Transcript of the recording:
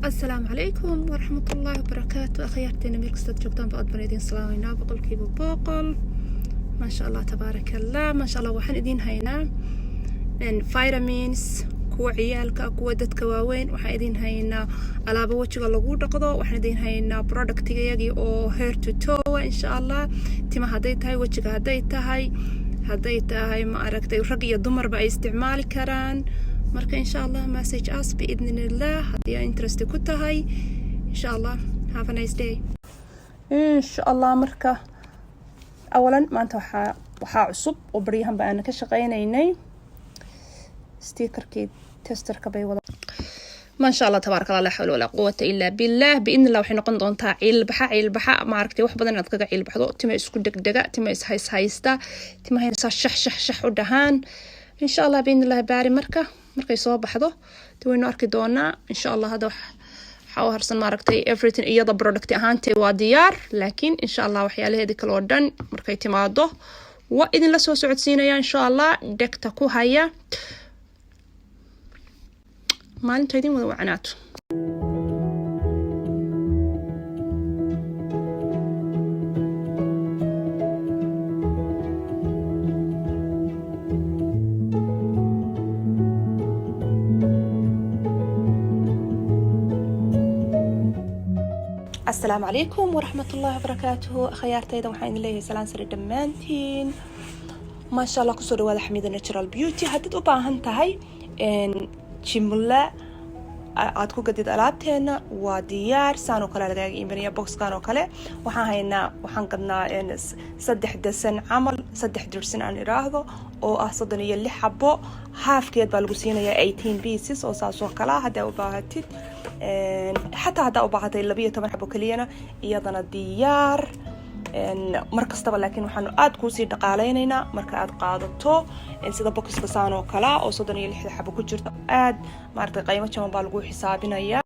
السلام عليكم ورحمة الله وبركاته. أخيارتنا ميل كستad joogtaan ba aad baan idin salaameynaa boqolkiiba boqol. ما شاء الله تبارك الله ما شاء الله waxaan idin haynaa vitamins kuwa ciyaalka kuwa dadka waaweyn. waxaan idin haynaa alaabo wajiga lagu dhaqdo. waxaan idin haynaa productigayagii oo hair to toe insha Allah. tima haday tahay wajiga haday tahay ma aragtay rag iyo dumarba ay isticmaali karaan. marka insha Allah message us biidnillah hadii interest ku tahay insha Allah. Have a nice day insha Allah. marka awalan maanta waxa cusub oo bariyahan baan ka shaqeynaynay stickerkii testerka bay wada ما شاء الله تبارك الله لا حول ولا قوة إلا بالله. بإذن الله وحين نقول دون عيل بحا ما عرفتي واحد بدنا نتقطع عيل بحضو تما يسكون دقة تما هايستا تما هي شح ودهان إن شاء الله بإذن الله باري مركة يصوب بحضو توينو أركي دونا إن شاء الله. هذا حاول هرسن ما عرفتي everything إيضا برودكتي هانتي وديار لكن إن شاء الله وحيالي هذيك الوردن مركة تماده وإذن الله سوى سعود سينا إن شاء الله دكتكو هيا maalinta idin wada wacanaato. السلام عليكم ورحمة الله وبركاته. خيارتيدا waxaan leeyahay salaan sare dhamaantiin. ما شاء الله kusoo dhawaada Xamida Natural Beauty. hadii u baahan tahay jimla aad ku gadid alaabteena waa diyaar saan oo kale laga iibinaya boxkan oo kale. waxaan gadnaa 3 dasan camal 3 dirsan aan iraahdo oo ah 36 xabo halfkeed baa lagu siinayaa 18 pieces oo saas oo kala hadaa u baahatid xataa hadaa u baahatay 12 xabo kaliyana iyadana diyaar markastaba. laakiin waxaan aad ku sii dhaqaaleynayna marka aad qaadato sida boxka saan oo kala oo 36 xabo ku jirto aad maartay qiimo jaban baa lagu xisaabinaya.